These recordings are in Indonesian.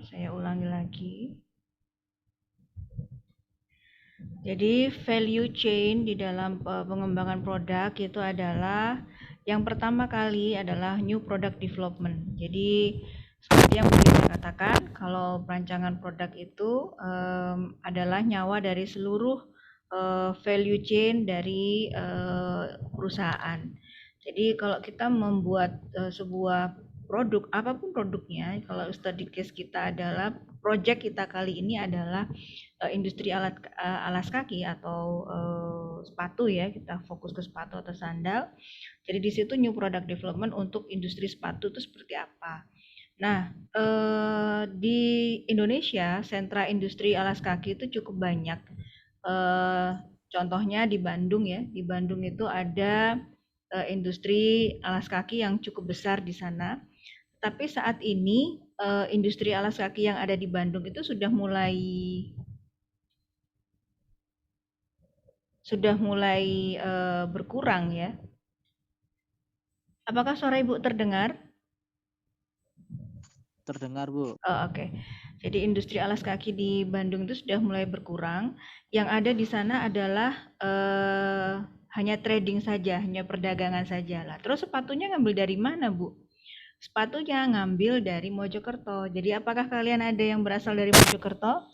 saya ulangi lagi. Jadi value chain di dalam pengembangan produk itu adalah yang pertama kali adalah new product development. Jadi seperti yang bisa katakan, kalau perancangan produk itu adalah nyawa dari seluruh value chain dari perusahaan. Jadi kalau kita membuat sebuah produk, apapun produknya, kalau study case kita adalah project kita kali ini adalah industri alas kaki atau sepatu ya, kita fokus ke sepatu atau sandal. Jadi di situ new product development untuk industri sepatu itu seperti apa. Nah, di Indonesia sentra industri alas kaki itu cukup banyak. Contohnya di Bandung ya, di Bandung itu ada industri alas kaki yang cukup besar di sana. Tapi saat ini industri alas kaki yang ada di Bandung itu sudah mulai berkurang ya. Apakah suara Ibu terdengar? Terdengar, Bu. Oh, oke. Jadi industri alas kaki di Bandung itu sudah mulai berkurang. Yang ada di sana adalah hanya trading saja, hanya perdagangan saja lah. Terus sepatunya ngambil dari mana, Bu? Sepatunya ngambil dari Mojokerto. Jadi apakah kalian ada yang berasal dari Mojokerto?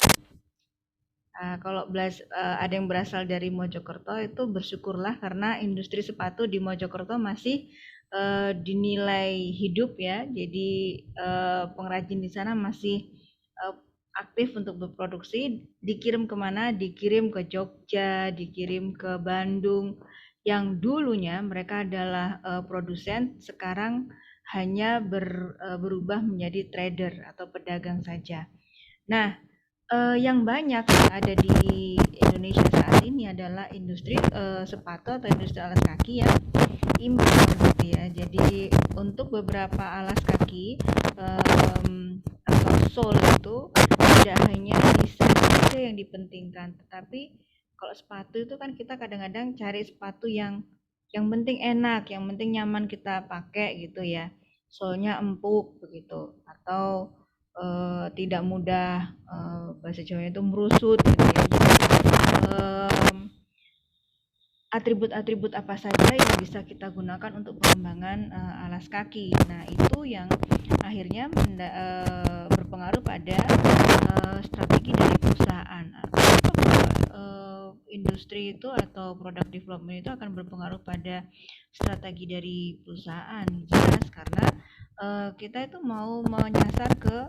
Kalau ada yang berasal dari Mojokerto itu bersyukurlah, karena industri sepatu di Mojokerto masih dinilai hidup ya. Jadi pengrajin di sana masih aktif untuk berproduksi. Dikirim kemana? Dikirim ke Jogja, dikirim ke Bandung. Yang dulunya mereka adalah produsen, sekarang hanya berubah menjadi trader atau pedagang saja. Nah, yang banyak yang ada di Indonesia saat ini adalah industri sepatu atau industri alas kaki yang impor gitu ya. Jadi untuk beberapa alas kaki atau sole itu tidak hanya desain saja yang dipentingkan, tetapi kalau sepatu itu kan kita kadang-kadang cari sepatu yang penting enak, yang penting nyaman kita pakai gitu ya. Solnya empuk begitu, atau tidak mudah bahasa Jawanya itu merusut gitu ya. Jadi atribut-atribut apa saja yang bisa kita gunakan untuk pengembangan alas kaki. Nah, itu yang akhirnya berpengaruh pada strategi dari perusahaan. Industri itu atau product development itu akan berpengaruh pada strategi dari perusahaan. Jelas, karena kita itu mau menyasar ke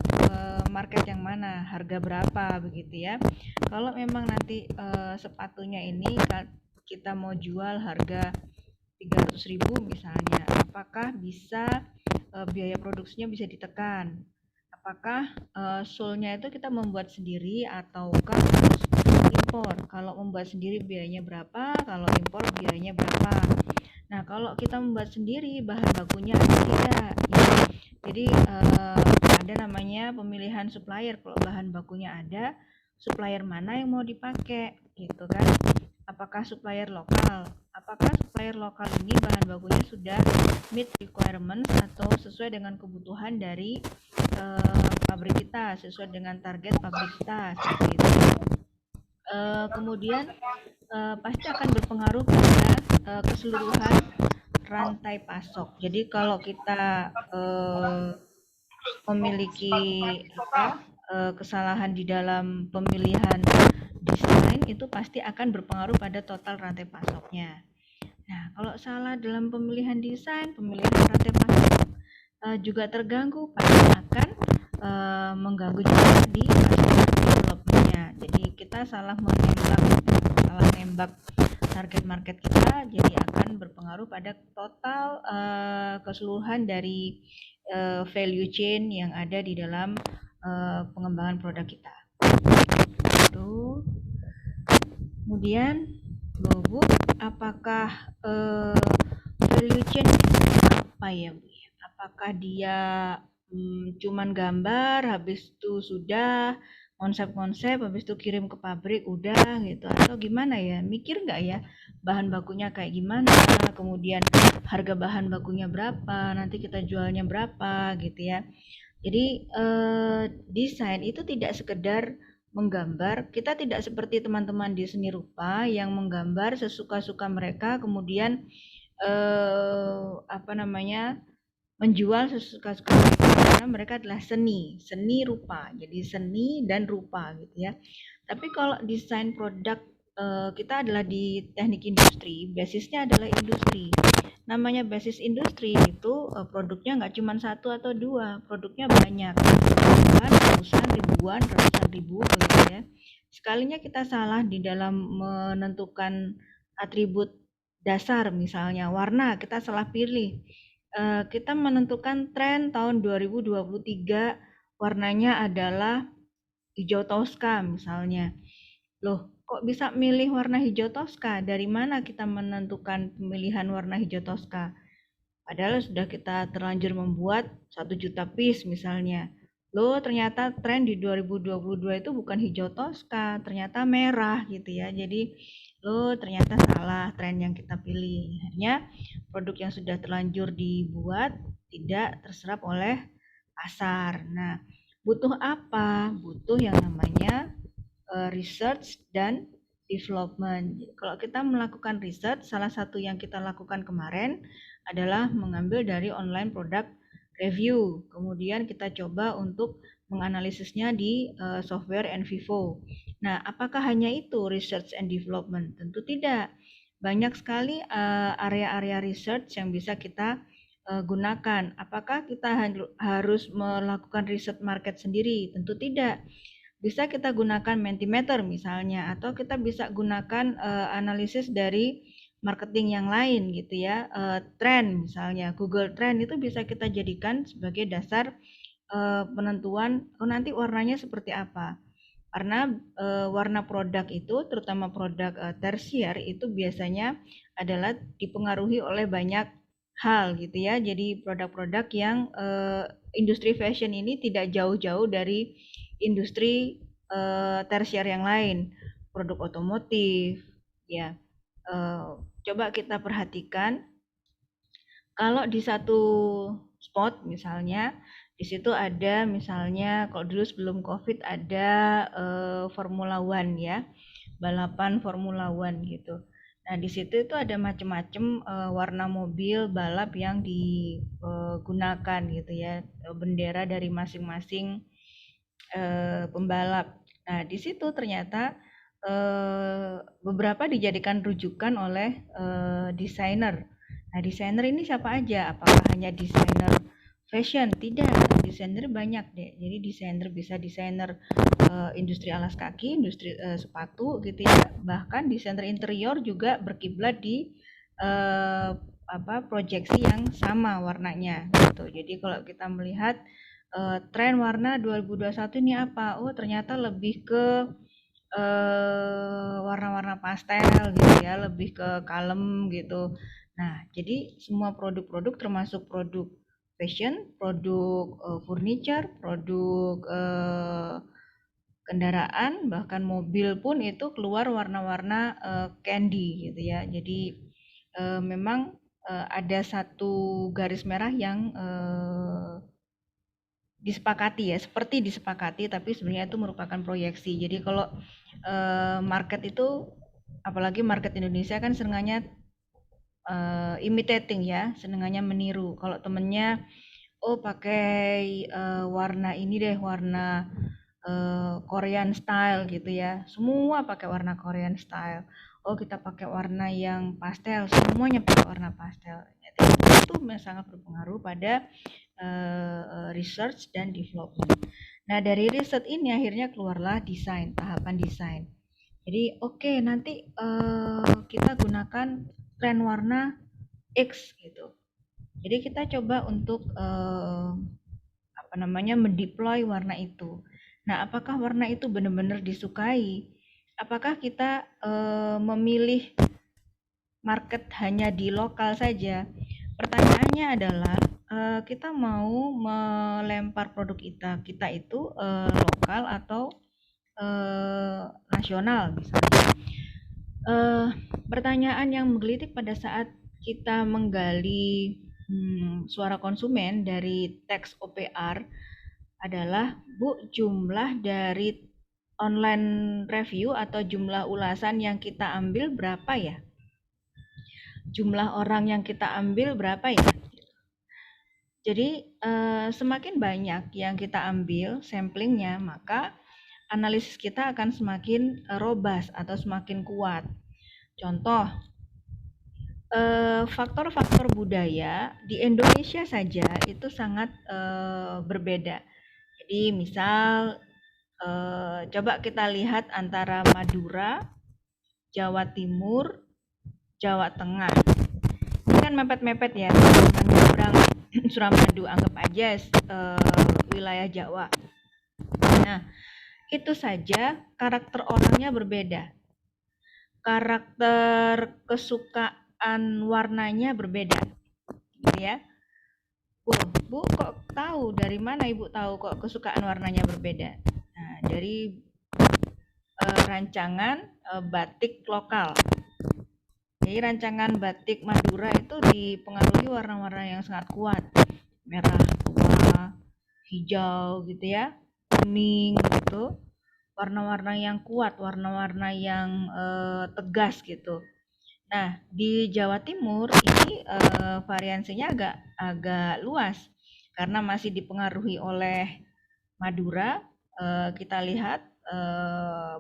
market yang mana, harga berapa begitu ya. Kalau memang nanti sepatunya ini kita mau jual harga 300.000 misalnya, apakah bisa biaya produksinya bisa ditekan? Apakah sole-nya itu kita membuat sendiri ataukah harus impor? Kalau membuat sendiri biayanya berapa, kalau impor biayanya berapa? Nah, kalau kita membuat sendiri bahan bakunya ada tidak? Ya. Jadi ada namanya pemilihan supplier. Kalau bahan bakunya ada, supplier mana yang mau dipakai gitu kan? Apakah supplier lokal? Apakah supplier lokal ini bahan bakunya sudah meet requirements atau sesuai dengan kebutuhan dari pabrik kita, sesuai dengan target pabrik kita seperti itu. Kemudian pasti akan berpengaruh pada keseluruhan rantai pasok. Jadi kalau kita memiliki kesalahan di dalam pemilihan desain, itu pasti akan berpengaruh pada total rantai pasoknya. Nah, kalau salah dalam pemilihan desain, pemilihan rantai pasok juga terganggu, pasti akan mengganggu juga di developmentnya. Jadi kita salah menembak target market kita, jadi akan berpengaruh pada total keseluruhan dari value chain yang ada di dalam pengembangan produk kita. Itu. Kemudian, Bu, apakah value chain apa ya, Bu? Apakah dia cuman gambar, habis itu sudah konsep-konsep, habis itu kirim ke pabrik udah gitu, atau gimana ya? Mikir nggak ya bahan bakunya kayak gimana, kemudian harga bahan bakunya berapa, nanti kita jualnya berapa gitu ya. Jadi desain itu tidak sekedar menggambar, kita tidak seperti teman-teman di seni rupa yang menggambar sesuka-suka mereka, kemudian apa namanya, menjual sesuka-suka mereka, karena mereka adalah seni rupa. Jadi seni dan rupa gitu ya. Tapi kalau desain produk, kita adalah di teknik industri, basisnya adalah industri. Namanya basis industri itu produknya nggak cuma satu atau dua, produknya banyak, puluhan, ratusan ribu begitu ya. Sekalinya kita salah di dalam menentukan atribut dasar, misalnya warna, kita salah pilih. Kita menentukan tren tahun 2023 warnanya adalah hijau toska misalnya. Loh, kok bisa milih warna hijau toska? Dari mana kita menentukan pemilihan warna hijau toska? Padahal sudah kita terlanjur membuat 1 juta piece misalnya. Loh, ternyata tren di 2022 itu bukan hijau toska, ternyata merah gitu ya. Jadi, loh ternyata salah tren yang kita pilih. Akhirnya produk yang sudah terlanjur dibuat tidak terserap oleh pasar. Nah, butuh apa? Butuh yang namanya research dan development. Kalau kita melakukan research, salah satu yang kita lakukan kemarin adalah mengambil dari online product review. Kemudian kita coba untuk menganalisisnya di software Envivo. Nah, apakah hanya itu research and development? Tentu tidak. Banyak sekali area-area research yang bisa kita gunakan. Apakah kita harus melakukan riset market sendiri? Tentu tidak. Bisa kita gunakan Mentimeter misalnya, atau kita bisa gunakan analisis dari marketing yang lain gitu ya. Trend misalnya, Google Trend itu bisa kita jadikan sebagai dasar penentuan nanti warnanya seperti apa. Karena warna produk itu, terutama produk tersier itu biasanya adalah dipengaruhi oleh banyak hal gitu ya. Jadi produk-produk yang industri fashion ini tidak jauh-jauh dari industri tersier yang lain, produk otomotif ya. Coba kita perhatikan kalau di satu spot misalnya, di situ ada misalnya kalau dulu sebelum Covid ada Formula One ya, balapan Formula One gitu. Nah, di situ itu ada macam-macam warna mobil balap yang digunakan gitu ya, bendera dari masing-masing pembalap. Nah, di situ ternyata beberapa dijadikan rujukan oleh desainer. Nah, desainer ini siapa aja? Apakah hanya desainer fashion? Tidak, desainer banyak deh. Jadi desainer bisa desainer industri alas kaki, industri sepatu gitu ya. Bahkan desainer interior juga berkiblat di proyeksi yang sama warnanya gitu. Jadi kalau kita melihat tren warna 2021 ini apa? Oh, ternyata lebih ke warna-warna pastel gitu ya, lebih ke kalem gitu. Nah, jadi semua produk-produk termasuk produk fashion, produk furniture, produk kendaraan, bahkan mobil pun itu keluar warna-warna candy gitu ya. Jadi memang ada satu garis merah yang disepakati ya, seperti disepakati, tapi sebenarnya itu merupakan proyeksi. Jadi kalau market itu, apalagi market Indonesia kan senangannya imitating ya, senangannya meniru. Kalau temennya, oh pakai warna ini deh, warna Korean style gitu ya, semua pakai warna Korean style. Oh kita pakai warna yang pastel, semuanya pakai warna pastel. Jadi itu sangat berpengaruh pada research dan development. Nah, dari riset ini akhirnya keluarlah desain, tahapan desain. Jadi, oke, nanti kita gunakan tren warna X gitu. Jadi kita coba untuk mendeploy warna itu. Nah, apakah warna itu benar-benar disukai? Apakah kita memilih market hanya di lokal saja? Pertanyaannya adalah kita mau melempar produk kita itu lokal atau nasional misalnya. Pertanyaan yang menggelitik pada saat kita menggali suara konsumen dari teks OPR adalah, Bu, jumlah dari online review atau jumlah ulasan yang kita ambil berapa ya? Jumlah orang yang kita ambil berapa ya? Jadi semakin banyak yang kita ambil samplingnya, maka analisis kita akan semakin robust atau semakin kuat. Contoh, faktor-faktor budaya di Indonesia saja itu sangat berbeda. Jadi misal coba kita lihat antara Madura, Jawa Timur, Jawa Tengah. Ini kan mepet-mepet ya, cuma nyebrang Suramadu, anggap aja wilayah Jawa. Nah, itu saja karakter orangnya berbeda. Karakter kesukaan warnanya berbeda. Gitu ya. Bu, kok tahu? Dari mana Ibu tahu kok kesukaan warnanya berbeda? Nah, dari rancangan batik lokal. Jadi rancangan batik Madura itu dipengaruhi warna-warna yang sangat kuat. Merah, tua, hijau gitu ya, kuning gitu. Warna-warna yang kuat, warna-warna yang tegas gitu. Nah, di Jawa Timur ini variansinya agak luas karena masih dipengaruhi oleh Madura. Kita lihat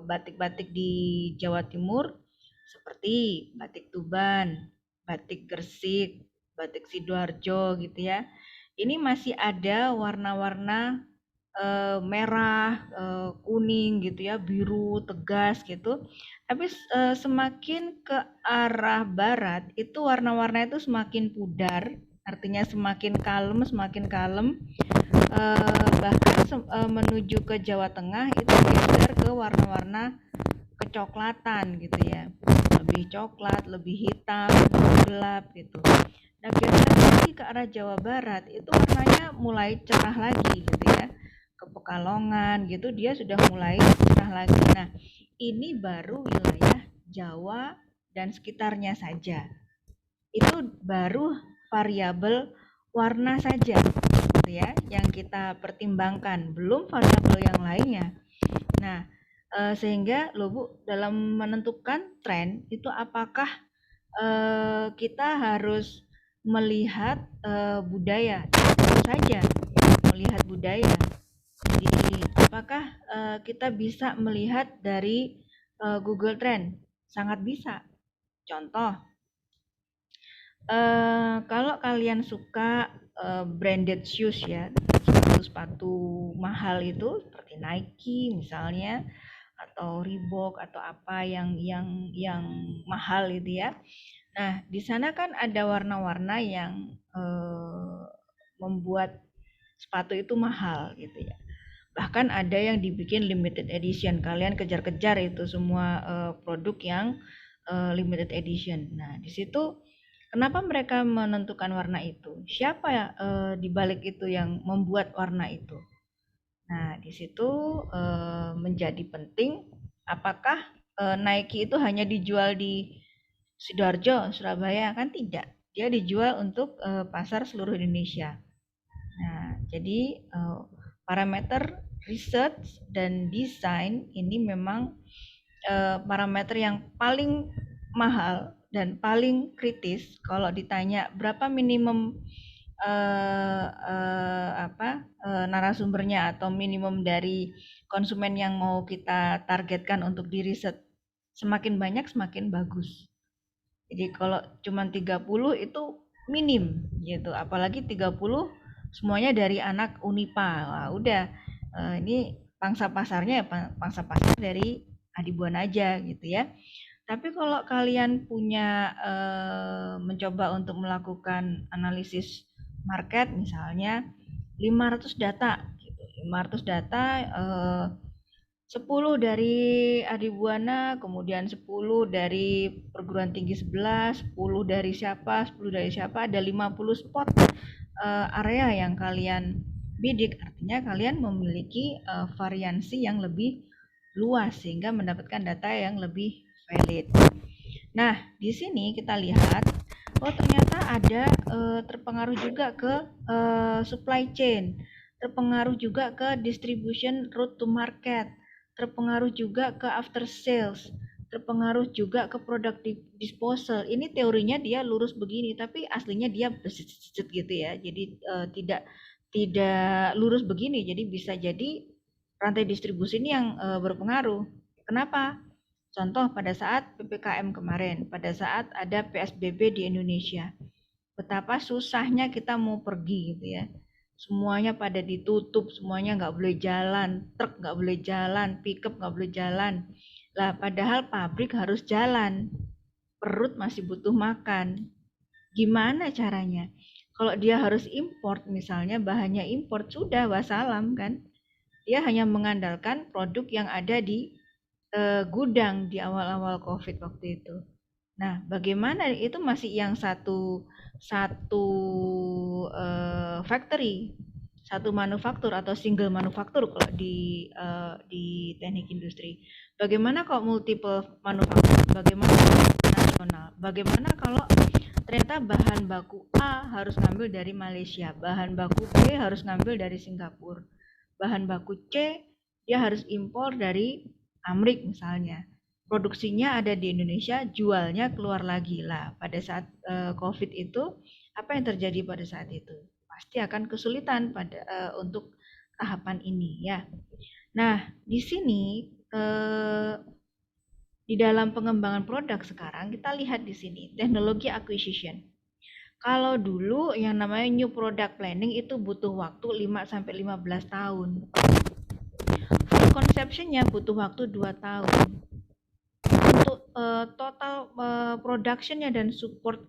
batik-batik di Jawa Timur seperti batik Tuban, batik Gresik, batik Sidoarjo gitu ya. Ini masih ada warna-warna merah, kuning gitu ya, biru tegas gitu. Tapi semakin ke arah barat itu warna-warna itu semakin pudar, artinya semakin kalem. Bahkan menuju ke Jawa Tengah itu geser ke warna-warna kecoklatan gitu ya, lebih coklat, lebih hitam, lebih gelap gitu. Nah, geser lagi ke arah Jawa Barat itu warnanya mulai cerah lagi gitu ya, ke Pekalongan gitu dia sudah mulai cerah lagi. Nah, ini baru wilayah Jawa dan sekitarnya saja. Itu baru variabel warna saja gitu ya yang kita pertimbangkan, belum variabel yang lainnya. Nah, sehingga loh Bu, dalam menentukan tren itu apakah kita harus melihat budaya? Tentu saja melihat budaya. Jadi apakah kita bisa melihat dari Google Trend? Sangat bisa. Contoh, kalau kalian suka branded shoes ya, sepatu-sepatu mahal itu seperti Nike misalnya, atau Reebok atau apa yang mahal itu ya. Nah, di sana kan ada warna-warna yang membuat sepatu itu mahal gitu ya. Bahkan ada yang dibikin limited edition. Kalian kejar-kejar itu semua produk yang limited edition. Nah, di situ kenapa mereka menentukan warna itu? Siapa ya di balik itu yang membuat warna itu? Nah, di situ menjadi penting apakah Nike itu hanya dijual di Sidoarjo, Surabaya? Kan tidak. Dia dijual untuk pasar seluruh Indonesia. Nah, jadi parameter research dan desain ini memang parameter yang paling mahal dan paling kritis kalau ditanya berapa minimum narasumbernya atau minimum dari konsumen yang mau kita targetkan untuk di riset. Semakin banyak semakin bagus. Jadi kalau cuma 30 itu minim gitu, apalagi 30 semuanya dari anak Unipa. Wah, udah ini pangsa pasarnya ya pangsa pasar dari Adibuan aja gitu ya. Tapi kalau kalian punya mencoba untuk melakukan analisis market misalnya 500 data gitu. 500 data 10 dari Adibuana, kemudian 10 dari perguruan tinggi sebelah, 10 dari siapa, 10 dari siapa, ada 50 spot area yang kalian bidik, artinya kalian memiliki variansi yang lebih luas sehingga mendapatkan data yang lebih valid. Nah, di sini kita lihat, oh ternyata ada terpengaruh juga ke supply chain. terpengaruh juga ke distribution route to market, terpengaruh juga ke after sales, terpengaruh juga ke product disposal. Ini teorinya dia lurus begini, tapi aslinya dia besit gitu ya. Jadi tidak lurus begini. Jadi bisa jadi rantai distribusi ini yang berpengaruh. Kenapa? Contoh pada saat PPKM kemarin, pada saat ada PSBB di Indonesia, betapa susahnya kita mau pergi gitu ya. Semuanya pada ditutup, semuanya nggak boleh jalan, truk nggak boleh jalan, pickup nggak boleh jalan. Lah padahal pabrik harus jalan, perut masih butuh makan. Gimana caranya? Kalau dia harus import misalnya, bahannya import, sudah wassalam kan. Dia hanya mengandalkan produk yang ada di gudang di awal-awal COVID waktu itu. Nah, bagaimana itu masih yang satu satu factory, satu manufaktur atau single manufaktur kalau di teknik industri. Bagaimana kalau multiple manufaktur? Bagaimana nasional? Bagaimana kalau ternyata bahan baku A harus ngambil dari Malaysia, bahan baku B harus ngambil dari Singapura, bahan baku C dia harus impor dari Amrik misalnya. Produksinya ada di Indonesia, jualnya keluar lagi lah. Pada saat COVID itu, apa yang terjadi pada saat itu? Pasti akan kesulitan untuk tahapan ini ya. Nah, di sini di dalam pengembangan produk sekarang kita lihat di sini teknologi acquisition. Kalau dulu yang namanya new product planning itu butuh waktu 5 sampai 15 tahun. Full conceptionnya butuh waktu 2 tahun. Untuk total productionnya dan support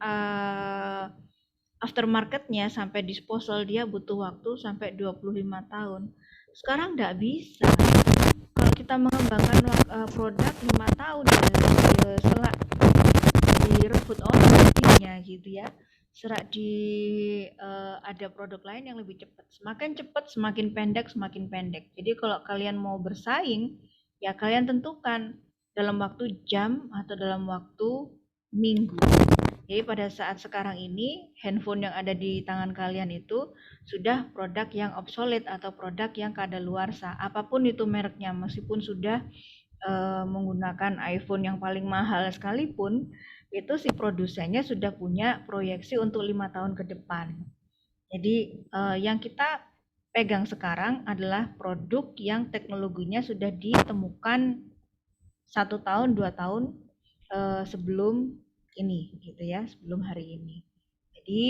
aftermarketnya sampai disposal dia butuh waktu sampai 25 tahun. Sekarang nggak bisa. Kalau kita mengembangkan produk 5 tahun ya setelah direbut oleh gitu ya. Serak ada produk lain yang lebih cepat. Semakin cepat, semakin pendek. Jadi kalau kalian mau bersaing, ya kalian tentukan dalam waktu jam atau dalam waktu minggu. Jadi pada saat sekarang ini, handphone yang ada di tangan kalian itu sudah produk yang obsolete atau produk yang kadaluarsa. Apapun itu mereknya, meskipun sudah menggunakan iPhone yang paling mahal sekalipun, itu si produsennya sudah punya proyeksi untuk 5 tahun ke depan. Jadi yang kita pegang sekarang adalah produk yang teknologinya sudah ditemukan 1 tahun 2 tahun sebelum ini gitu ya, sebelum hari ini. Jadi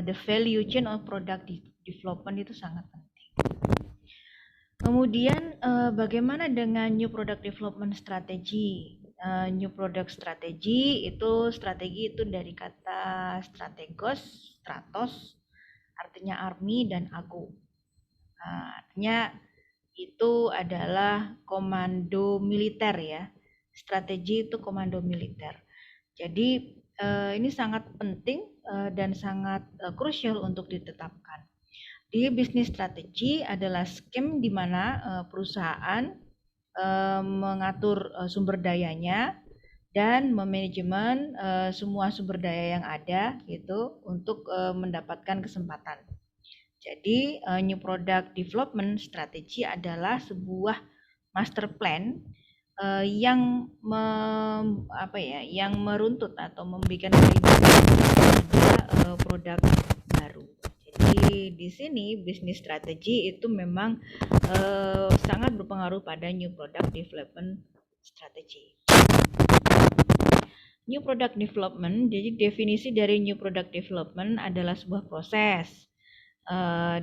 the value chain of product development itu sangat penting. Kemudian bagaimana dengan new product development strategy? New product strategy itu dari kata strategos, stratos, artinya army dan ago. Artinya itu adalah komando militer ya. Strategi itu komando militer. Jadi ini sangat penting dan sangat krusial untuk ditetapkan. Di bisnis strategi adalah skema di mana perusahaan mengatur sumber dayanya dan memanajemen semua sumber daya yang ada gitu untuk mendapatkan kesempatan. Jadi new product development strategy adalah sebuah master plan yang yang meruntut atau membuat produk baru. Jadi di sini bisnis strategi itu memang sangat berpengaruh pada new product development strategy. New product development, jadi definisi dari new product development adalah sebuah proses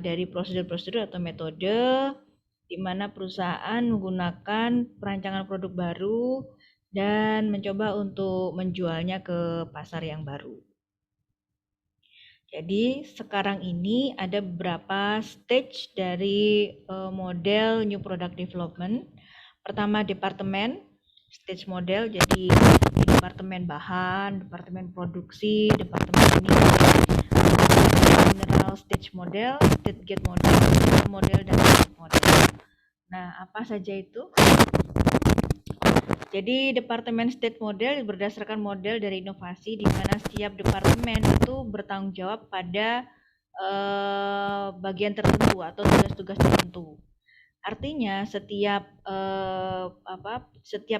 dari prosedur-prosedur atau metode di mana perusahaan menggunakan perancangan produk baru dan mencoba untuk menjualnya ke pasar yang baru. Jadi sekarang ini ada beberapa stage dari model new product development. Pertama departemen, stage model, jadi di departemen bahan, departemen produksi, departemen ini, general stage model, stage gate model dan stage model. Nah, apa saja itu? Jadi departemen state model berdasarkan model dari inovasi di mana setiap departemen itu bertanggung jawab pada bagian tertentu atau tugas-tugas tertentu. Artinya setiap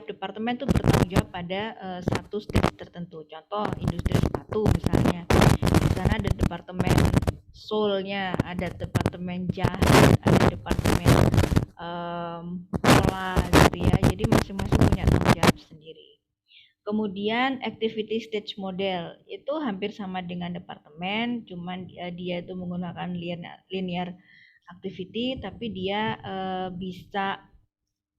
departemen itu bertanggung jawab pada satu stage tertentu. Contoh industri sepatu misalnya, di sana ada departemen sole-nya, ada departemen jahit, ada departemen pola gitu ya. Jadi masing-masing punya tanggung jawab sendiri. Kemudian activity stage model itu hampir sama dengan departemen, cuman dia itu menggunakan linear activity, tapi dia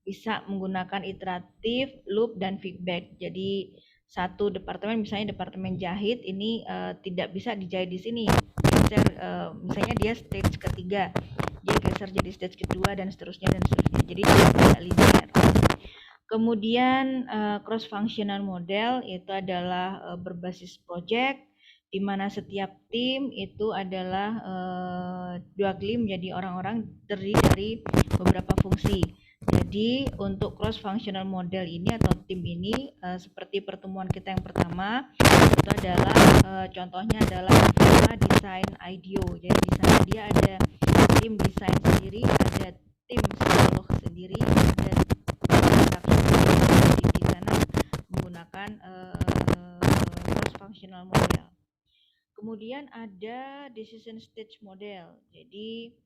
bisa menggunakan iteratif, loop, dan feedback. Jadi satu departemen, misalnya departemen jahit ini tidak bisa dijahit di sini, geser, misalnya dia stage ketiga, dia geser jadi stage kedua dan seterusnya. Jadi tidak linear. Kemudian cross functional model itu adalah berbasis project, di mana setiap tim itu adalah directly menjadi orang-orang terdiri dari beberapa fungsi. Jadi untuk cross functional model ini atau tim ini seperti pertemuan kita yang pertama itu adalah contohnya adalah Viva Design IDEO. Jadi di sana dia ada tim desain sendiri, ada tim psikolog sendiri, ada di sana menggunakan cross functional model. Kemudian ada decision stage model. Jadi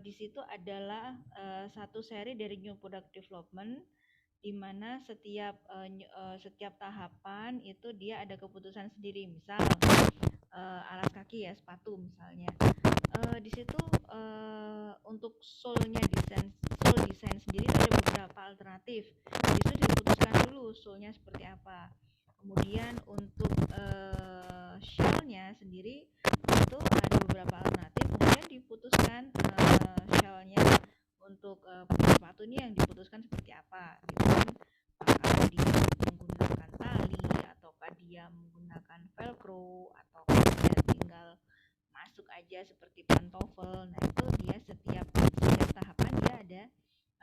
di situ adalah satu seri dari new product development, di mana setiap tahapan itu dia ada keputusan sendiri. Misal alas kaki ya, sepatu misalnya. Di situ untuk sole desain sendiri ada beberapa alternatif. Di situ diputuskan dulu sole-nya seperti apa. Kemudian untuk shell-nya sendiri itu ada beberapa alternatif. Kemudian diputuskan shell-nya untuk sepatu ini yang diputuskan seperti apa. Gitu kan. Apakah dia menggunakan tali, ataukah dia menggunakan velcro, ataukah dia tinggal masuk aja seperti pantofel. Nah itu dia setiap tahapan dia ada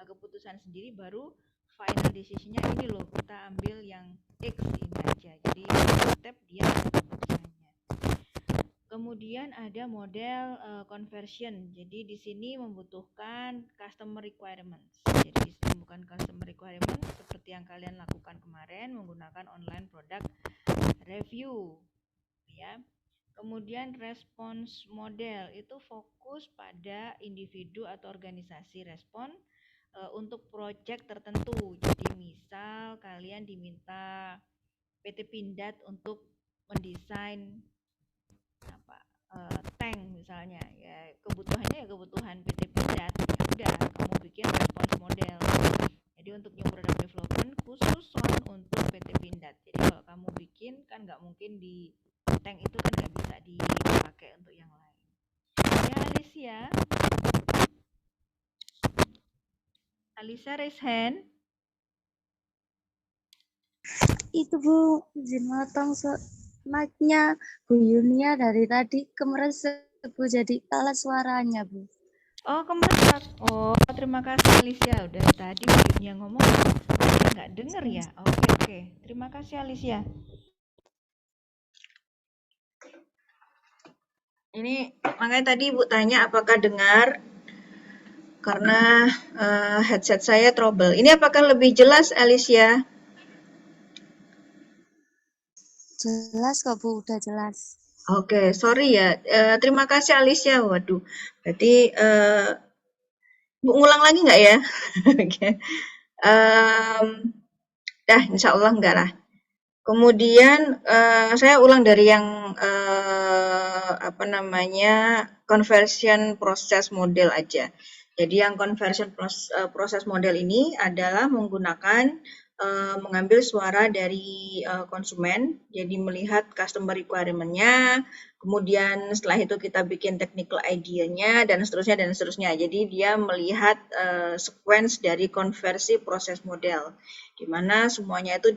keputusan sendiri, baru final decision-nya ini loh, kita ambil yang X ini aja. Jadi step dia ada keputusannya. Kemudian ada model conversion. Jadi di sini membutuhkan customer requirements. Jadi di sini bukan customer requirement seperti yang kalian lakukan kemarin menggunakan online product review, ya. Kemudian response model itu fokus pada individu atau organisasi respon untuk project tertentu. Jadi misal kalian diminta PT Pindad untuk mendesain tank misalnya, ya kebutuhannya ya kebutuhan PT Pindad, ya udah kamu bikin response model. Jadi untuk new product development khusus untuk PT Pindad. Jadi kalau kamu bikin kan nggak mungkin di tank itu kan nggak bisa dipakai untuk yang lain. Ya Alisa raise hand. Itu Bu, izin motong mic-nya Bu Yunia dari tadi kemeresek Bu, jadi kalah suaranya Bu. Oh kemeresek. Oh terima kasih Alicia, udah tadi Bu Yunia ngomong nggak denger ya. Oke. Terima kasih Alicia. Ini makanya tadi Ibu tanya apakah dengar, karena headset saya trouble. Ini apakah lebih jelas Alicia? Jelas kok Bu, udah jelas. Oke, sorry ya. Terima kasih Alicia. Waduh, berarti Bu ngulang lagi nggak ya? Oke. Dah, insya Allah enggak lah. Kemudian saya ulang dari yang conversion process model aja. Jadi yang conversion proses model ini adalah menggunakan mengambil suara dari konsumen, jadi melihat customer requirement-nya, kemudian setelah itu kita bikin technical idea-nya dan seterusnya. Jadi dia melihat sequence dari konversi proses model, di mana semuanya itu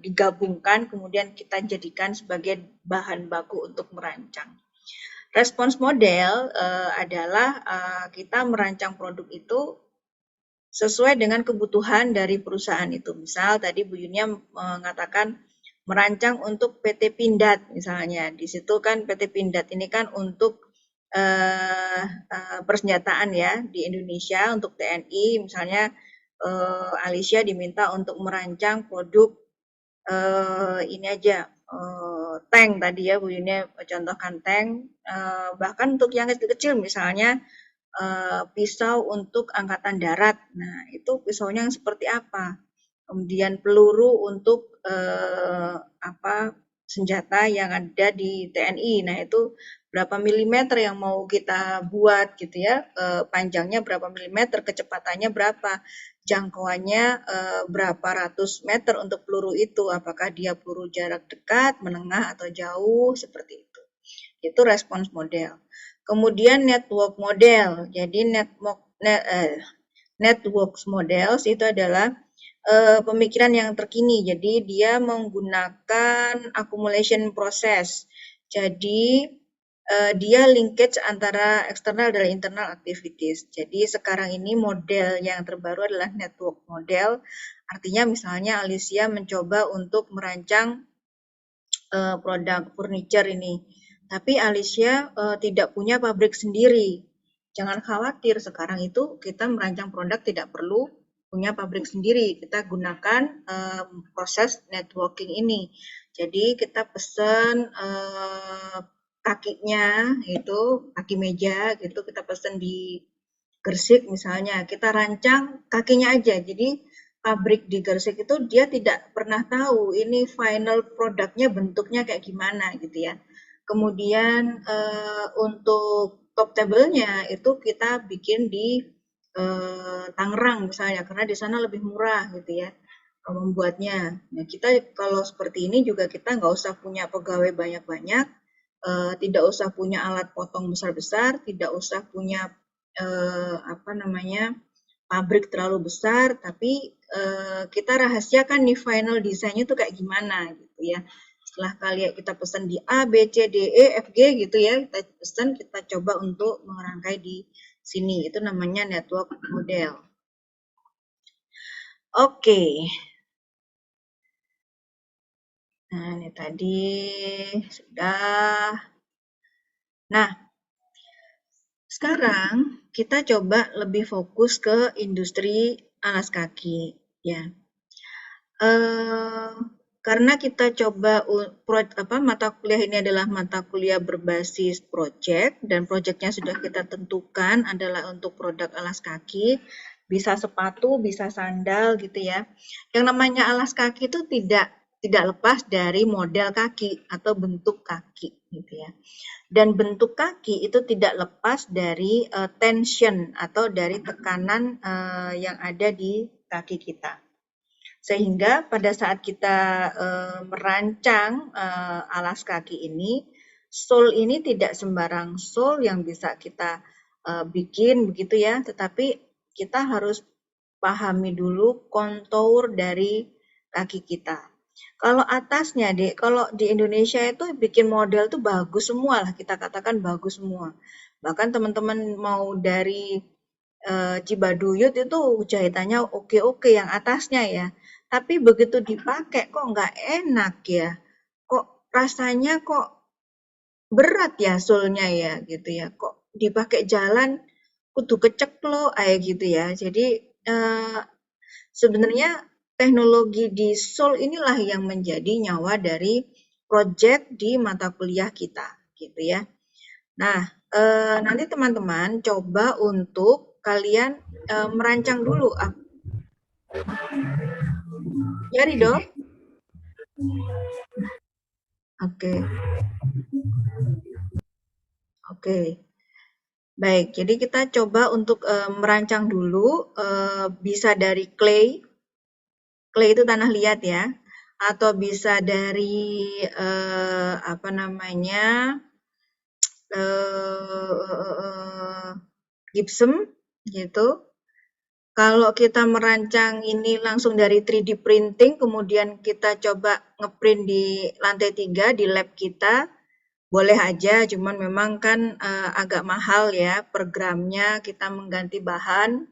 digabungkan, kemudian kita jadikan sebagai bahan baku untuk merancang. Response model adalah kita merancang produk itu sesuai dengan kebutuhan dari perusahaan itu. Misal tadi Bu Yunia mengatakan merancang untuk PT Pindad misalnya. Di situ kan PT Pindad ini kan untuk persenjataan ya di Indonesia untuk TNI misalnya Alicia diminta untuk merancang produk ini aja tank tadi ya Bu Yuni contohkan tank bahkan untuk yang kecil-kecil misalnya pisau untuk angkatan darat. Nah, itu pisaunya yang seperti apa? Kemudian peluru untuk senjata yang ada di TNI. Nah, itu berapa milimeter yang mau kita buat gitu ya, panjangnya berapa milimeter, kecepatannya berapa, jangkauannya berapa ratus meter untuk peluru itu, apakah dia peluru jarak dekat, menengah, atau jauh, seperti itu. Itu respons model. Kemudian network model. Jadi networks models itu adalah pemikiran yang terkini. Jadi dia menggunakan accumulation process. Jadi dia linkage antara external dan internal activities. Jadi sekarang ini model yang terbaru adalah network model. Artinya misalnya Alicia mencoba untuk merancang produk furniture ini. Tapi Alicia tidak punya pabrik sendiri. Jangan khawatir, sekarang itu kita merancang produk tidak perlu punya pabrik sendiri. Kita gunakan proses networking ini. Jadi kita pesan kakinya, itu kaki meja gitu, kita pesan di Gresik misalnya. Kita rancang kakinya aja. Jadi pabrik di Gresik itu dia tidak pernah tahu ini final produknya bentuknya kayak gimana gitu ya. Kemudian untuk top table-nya itu kita bikin di Tangerang misalnya karena di sana lebih murah gitu ya membuatnya. Nah, kita kalau seperti ini juga kita nggak usah punya pegawai banyak-banyak, tidak usah punya alat potong besar-besar, tidak usah punya pabrik terlalu besar, tapi kita rahasiakan nih final desainnya tuh kayak gimana gitu ya. Setelah kita pesan di A, B, C, D, E, F, G gitu ya, kita pesan, kita coba untuk merangkai di sini. Itu namanya network model. Oke. Nah, ini tadi sudah. Nah, sekarang kita coba lebih fokus ke industri alas kaki ya. Karena kita coba mata kuliah ini adalah mata kuliah berbasis project dan projectnya sudah kita tentukan adalah untuk produk alas kaki, bisa sepatu, bisa sandal gitu ya. Yang namanya alas kaki itu tidak lepas dari model kaki atau bentuk kaki gitu ya. Dan bentuk kaki itu tidak lepas dari tension atau dari tekanan yang ada di kaki kita. Sehingga pada saat kita merancang alas kaki ini, sole ini tidak sembarang sole yang bisa kita bikin begitu ya, tetapi kita harus pahami dulu kontur dari kaki kita. Kalau atasnya, kalau di Indonesia itu bikin model tuh bagus semua lah, kita katakan bagus semua. Bahkan teman-teman mau dari Cibaduyut itu jahitannya oke-oke yang atasnya ya. Tapi begitu dipakai kok nggak enak ya. Kok rasanya kok berat ya solnya ya gitu ya. Kok dipakai jalan kudu keceklo kayak gitu ya. Jadi sebenarnya teknologi di sol inilah yang menjadi nyawa dari proyek di mata kuliah kita gitu ya. Nah, nanti teman-teman coba untuk kalian merancang dulu. Ya, Rido? Oke. Oke. Baik, jadi kita coba untuk merancang dulu, bisa dari clay. Clay itu tanah liat ya. Atau bisa dari gypsum gitu. Kalau kita merancang ini langsung dari 3D printing, kemudian kita coba ngeprint di lantai 3 di lab kita, boleh aja, cuman memang kan agak mahal ya per gramnya kita mengganti bahan.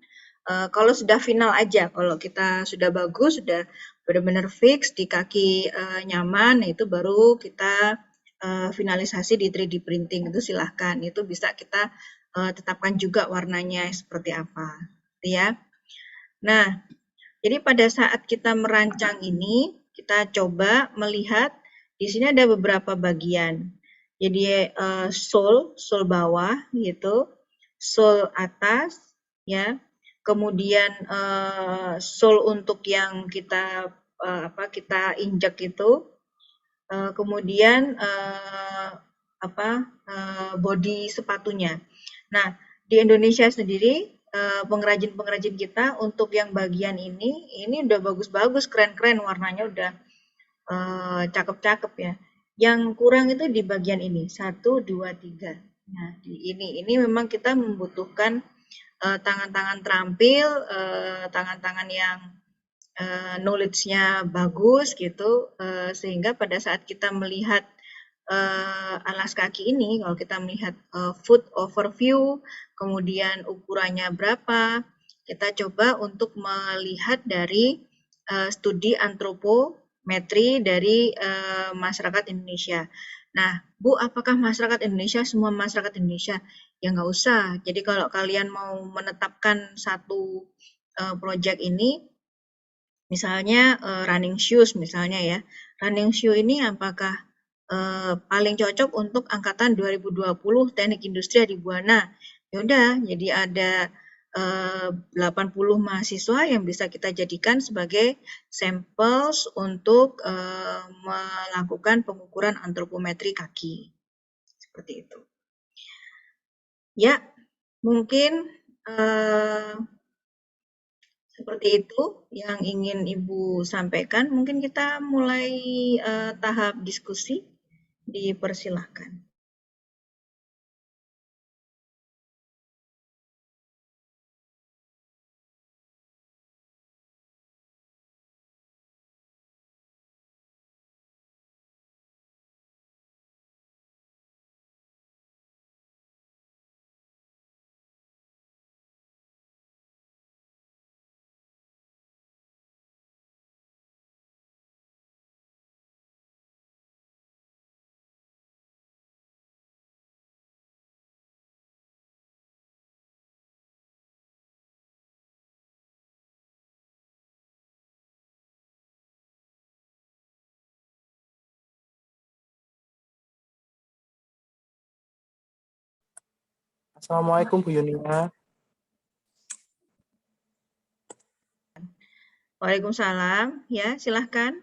Kalau sudah final aja, kalau kita sudah bagus, sudah benar-benar fix di kaki nyaman, itu baru kita finalisasi di 3D printing. Itu silahkan, itu bisa kita tetapkan juga warnanya seperti apa, ya. Nah, jadi pada saat kita merancang ini, kita coba melihat di sini ada beberapa bagian. Jadi sole bawah gitu, sole atas ya. Kemudian sole untuk yang kita kita injak itu, kemudian bodi sepatunya. Nah, di Indonesia sendiri pengrajin-pengrajin kita untuk yang bagian ini udah bagus-bagus, keren-keren, warnanya udah cakep-cakep ya. Yang kurang itu di bagian ini, 1, 2, 3. Nah, di ini memang kita membutuhkan tangan-tangan terampil, tangan-tangan yang knowledge-nya bagus gitu, sehingga pada saat kita melihat alas kaki ini, kalau kita melihat foot overview, kemudian ukurannya berapa, kita coba untuk melihat dari studi antropometri dari masyarakat Indonesia. Nah, Bu, apakah masyarakat Indonesia, semua masyarakat Indonesia? Ya nggak usah. Jadi kalau kalian mau menetapkan satu project ini, misalnya running shoes misalnya ya, running shoe ini apakah paling cocok untuk angkatan 2020 teknik industri di Buana? Ya udah, jadi ada 80 mahasiswa yang bisa kita jadikan sebagai samples untuk melakukan pengukuran antropometri kaki. Seperti itu. Ya, mungkin seperti itu yang ingin Ibu sampaikan. Mungkin kita mulai tahap diskusi. Dipersilahkan. Assalamualaikum Bu Yunia. Waalaikumsalam. Ya, silahkan.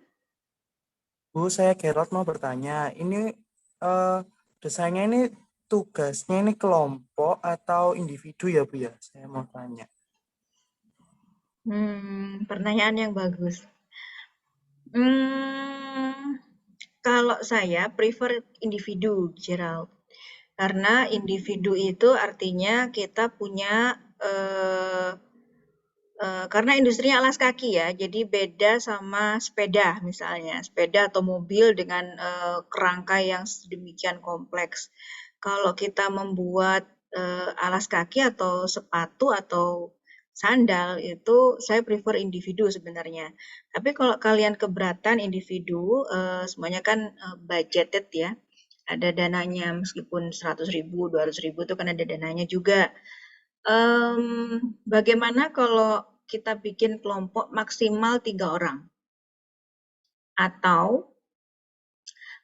Bu, saya Gerald mau bertanya. Ini desainnya ini tugasnya ini kelompok atau individu ya Bu ya? Saya mau tanya. Pertanyaan yang bagus. Kalau saya prefer individu, Gerald. Karena individu itu artinya kita punya karena industrinya alas kaki ya, jadi beda sama sepeda misalnya, sepeda atau mobil dengan kerangka yang sedemikian kompleks. Kalau kita membuat alas kaki atau sepatu atau sandal itu saya prefer individu sebenarnya. Tapi kalau kalian keberatan individu, semuanya kan budgeted ya, ada dananya meskipun 100.000, 200.000 itu kan ada dananya juga. Bagaimana kalau kita bikin kelompok maksimal 3 orang? Atau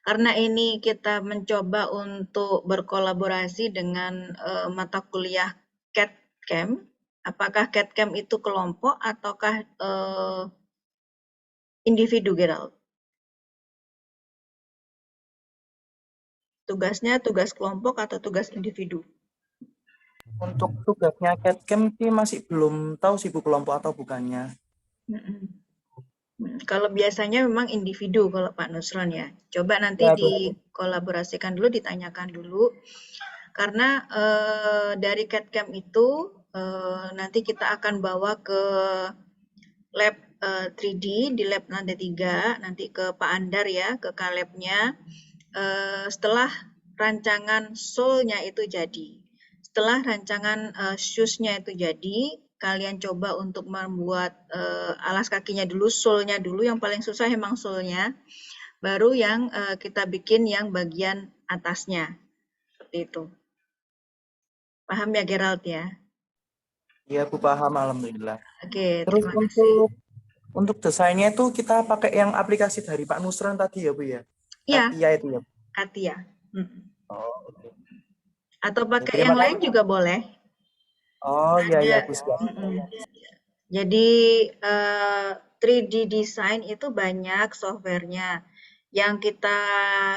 karena ini kita mencoba untuk berkolaborasi dengan mata kuliah CAD/CAM, apakah CAD/CAM itu kelompok ataukah individu, Gerald? Tugasnya tugas kelompok atau tugas individu? Untuk tugasnya CAD/CAM sih masih belum tahu sih Bu kelompok atau bukannya. Kalau biasanya memang individu kalau Pak Nusron ya. Coba nanti Ya, dikolaborasikan dulu, ditanyakan dulu. Karena dari CAD/CAM itu nanti kita akan bawa ke lab 3D, di lab lantai 3, nanti ke Pak Andar ya, ke K-Lab-nya. Setelah rancangan sole-nya itu jadi, setelah rancangan shoes-nya itu jadi, kalian coba untuk membuat alas kakinya dulu, sole-nya dulu, yang paling susah emang sole-nya, baru yang kita bikin yang bagian atasnya, seperti itu. Paham ya Gerald ya? Iya, Bu, paham, alhamdulillah. Oke, Terus terima kasih. untuk desainnya itu kita pakai yang aplikasi dari Pak Nusron tadi ya, Bu ya? Iya, Katia itu ya. Katia. Mm. Oh, oke. Atau Ya, pakai terima yang lain kasih. juga boleh. Oh, iya, Ada. iya, Bu, siap. Jadi 3D design itu banyak softwarenya yang kita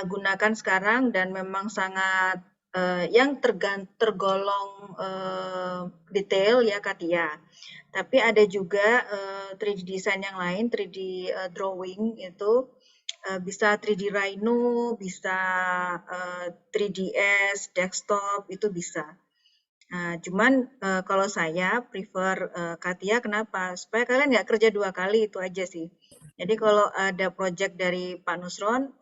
gunakan sekarang dan memang sangat yang tergolong detail ya Katia. Tapi ada juga 3D design yang lain, 3D drawing itu bisa 3D Rhino, bisa 3ds, desktop itu bisa. Nah, cuman kalau saya prefer Katia, kenapa? Supaya kalian nggak kerja 2 kali, itu aja sih. Jadi kalau ada project dari Pak Nusron,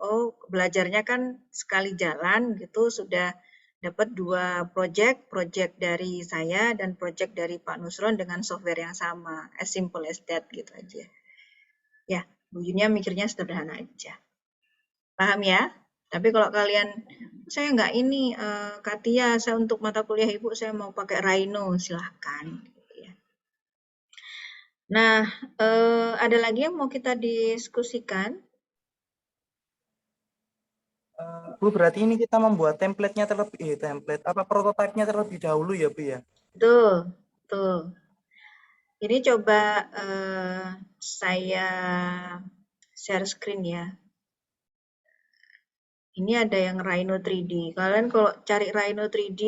belajarnya kan sekali jalan gitu, sudah dapat 2 project dari saya dan project dari Pak Nusron dengan software yang sama. As simple as that gitu aja. Ya, Bu Yunia mikirnya sederhana aja. Paham ya? Tapi kalau kalian, saya nggak ini, Katia, saya untuk mata kuliah Ibu saya mau pakai Rhino, silahkan. Gitu ya. Nah, ada lagi yang mau kita diskusikan? Bu, berarti ini kita membuat template-nya prototipenya terlebih dahulu ya, Bu ya? Betul, betul. Ini coba saya share screen ya. Ini ada yang Rhino 3D. Kalian kalau cari Rhino 3D,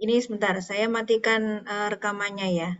ini sebentar, saya matikan rekamannya ya.